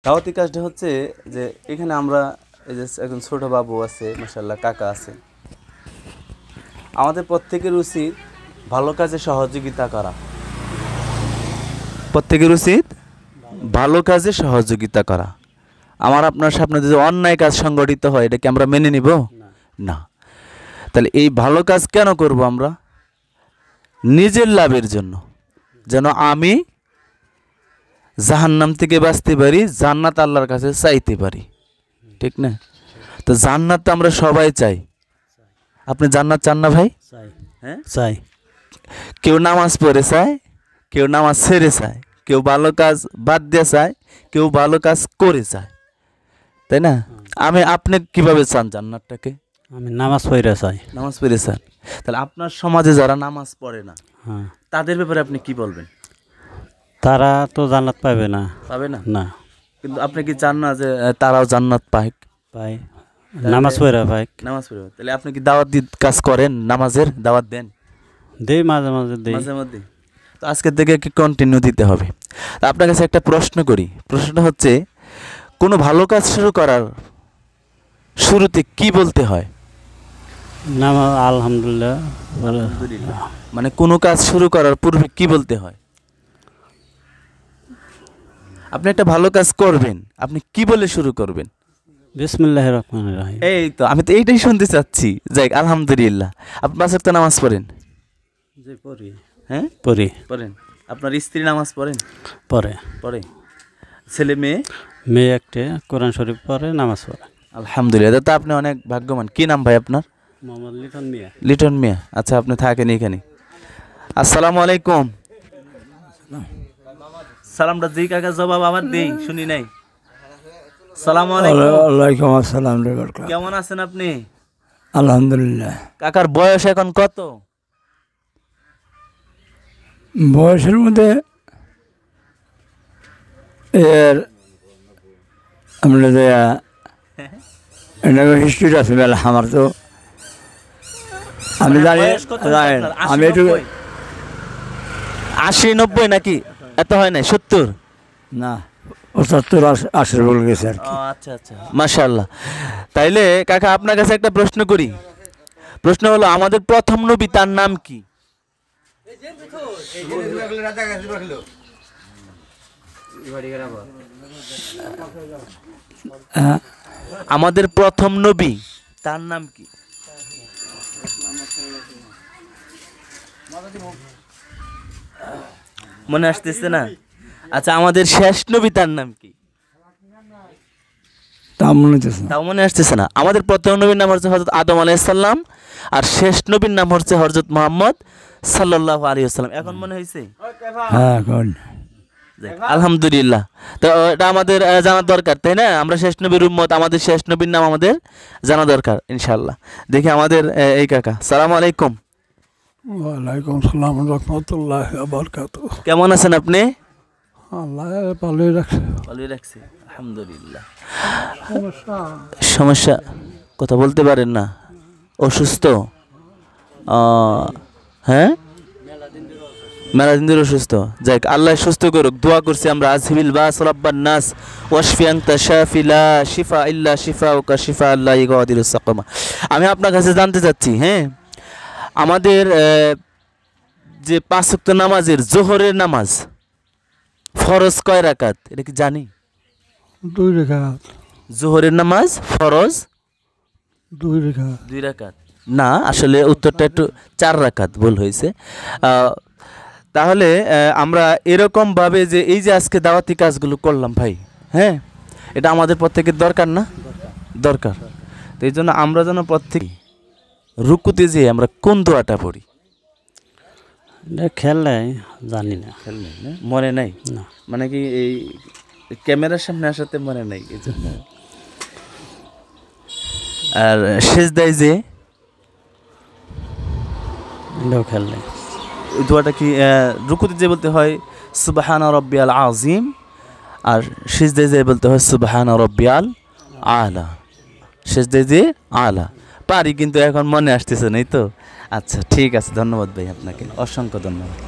দাওয়াতি কাজটা হচ্ছে যে এখানে আমরা এই যে একজন ছোট বাবু আছে, মাশাআল্লাহ কাকা আছে, আমাদের প্রত্যেকের উচিত ভালো কাজে সহযোগিতা করা। প্রত্যেকের উচিত ভালো কাজে সহযোগিতা করা। আমার আপনার সামনে যদি অন্যায় কাজ সংগঠিত হয়, এটা কি আমরা মেনে নিব? না। তাহলে এই ভালো কাজ কেন করব আমরা? নিজের লাভের জন্য, যেন আমি জাহান্নাম থেকে বাঁচতে পারি, জান্নাত আল্লাহর কাছে চাইতে পারি, ঠিক না? তো জান্নাত তো আমরা সবাই চাই। আপনি জান্নাত চান না ভাই? হ্যাঁ চাই। কেউ নামাজ পড়ে চায়, কেউ নামাজ ছেড়ে চায়, কেউ ভালো কাজ বাদ দিয়ে চায়, কেউ ভালো কাজ করে চায়, তাই না? আপনি কিভাবে চান জান্নাতটাকে? আমি নামাজ পড়ে চাই। নামাজ পড়ে চান। তাহলে আপনার সমাজে যারা নামাজ পড়ে না, হ্যাঁ, তাদের ব্যাপারে আপনি কি বলবেন? তারা তো জান্নাত পাবে না। পাবে না? না। কিন্তু আপনি কি চান না যে তারাও জান্নাত পায়? পাই, নামাজ পড়ে পাই। নামাজ পড়ে। তাহলে আপনি কি দাওয়াত কাজ করেন? নামাজের দাওয়াত দেন? দেই, মাঝে মাঝে দেই। মাঝে মধ্যে। তো আজকের থেকে কি কন্টিনিউ দিতে হবে। তো আপনার কাছে একটা প্রশ্ন করি। প্রশ্নটা হচ্ছে, কোনো ভালো কাজ শুরু করার শুরুতে কি বলতে হয়? নামাজ আলহামদুলিল্লাহ। আলহামদুলিল্লাহ। মানে কোনো কাজ শুরু করার পূর্বে কি বলতে হয়? আপনি একটা ভালো কাজ করবেন, আপনি কি বলে শুরু করবেন? বিসমিল্লাহির রহমানির রহিম। এই তো আমি তো এইটাই শুনতে চাচ্ছি। যাই, আলহামদুলিল্লাহ। আপনি 5 ওয়াক্ত নামাজ পড়েন? জি পড়ি। হ্যাঁ পড়ি। পড়েন। আপনার স্ত্রী নামাজ পড়েন? পড়ে। পড়ে। ছেলে মেয়ে? মেয়ে একটা কোরআন শরীফ পড়ে, নামাজ পড়ে। আলহামদুলিল্লাহ। তো আপনি অনেক ভাগ্যবান। কি নাম ভাই আপনার? মোহাম্মদ লিটন মিয়া। লিটন মিয়া। আচ্ছা, আপনি থাকেন এখানে। আসসালামু আলাইকুম। সালামটা দিই কাকা, জবাব আবার দেই, শুনি নাই। সালামু আলাইকুম। ওয়ালাইকুম আসসালাম। কেমন আছেন আপনি? আলহামদুলিল্লাহ। কাকার বয়স এখন কত? বয়সের মধ্যে এর আমরা যে হিস্ট্রি আছে বেলা আমার, তো আমি জানি। আমি একটু 80-90 নাকি? এত হয় নাই? 70? না, 75-80 বলে গেছে আর কি। আচ্ছা আচ্ছা, মাশাআল্লাহ। তাইলে কাকা আপনার কাছে একটা প্রশ্ন করি। প্রশ্ন হলো, আমাদের প্রথম নবী তার নাম কি? আমাদের প্রথম নবী তার নাম কি? মনে আসতেছে না? আচ্ছা, আমাদের শেষ নবী তার নাম কি? তা মনে হচ্ছে না। তাও মনে আসতেছে না। আমাদের প্রথম নবীর নাম হচ্ছে হযরত আদম আলাইহিস সালাম, আর শেষ নবীর নাম হচ্ছে হযরত মুহাম্মদ সাল্লাল্লাহু আলাইহি ওয়াসাল্লাম। এখন মনে হয়েছে? হ্যাঁ, কোন আলহামদুলিল্লাহ। তো এটা আমাদের জানা দরকার, তাই না? আমরা শেষ নবীর উম্মত, আমাদের শেষ নবীর নাম আমাদের জানা দরকার ইনশাআল্লাহ। দেখি আমাদের এই কাকা। আসসালামু আলাইকুম। ওয়ালাইকুম সালাম রহমতুল্লাহি ওয়া বারাকাতুহু। কেমন আছেন আপনি? আল্লাহ ভালোই রাখছে। ভালোই রাখছি, আলহামদুলিল্লাহ। সমস্যা? কথা বলতে পারেন না? অসুস্থ? হ্যাঁ, মেলা দিন ধরে অসুস্থ। যাই, আল্লাহ সুস্থ করুক, দোয়া করছি আমরা। আজহিবিল বাস রাব্বান নাস ওয়াশফি আনতা শাফি লা শিফা ইল্লা শিফাউকা শিফা আল্লাহ ইগাদিরুস সাকামা। আমি আপনার কাছে জানতে চাচ্ছি, হ্যাঁ, আমাদের যে 5 ওয়াক্ত নামাজের জোহরের নামাজ ফরজ কয় রাকাত, এটা কি জানি? 2 রাকাত। জোহরের নামাজ ফরজ 2 রাকাত। 2 রাকাত না, আসলে উত্তরটা একটু 4 রাকাত ভুল হয়েছে। তাহলে আমরা এরকম ভাবে যে এই যে আজকে দাওয়াতি কাজগুলো করলাম ভাই, হ্যাঁ, এটা আমাদের প্রত্যেকের দরকার না? দরকার। তো এই জন্য আমরা যেন প্রত্যেক রুকুতে যে আমরা কোন দোয়াটা পড়ি? খেললে জানি না। খেললে না, মনে নাই? না। মানে কি এই ক্যামেরার সামনে আসাতে মনে নাই এই জন্য। আর সেজদায় যে খেললে ওই দোয়াটা কি রুকুতে যে বলতে হয় সুবহানা রাব্বিয়াল আযীম, আর সিজদায় যে বলতে হয় সুবহানা রাব্বিয়াল আলা। সিজদায় যে আলা পারি, কিন্তু এখন মনে আসতেছে না। তো আচ্ছা, ঠিক আছে, ধন্যবাদ ভাই আপনাকে, অসংখ্য ধন্যবাদ।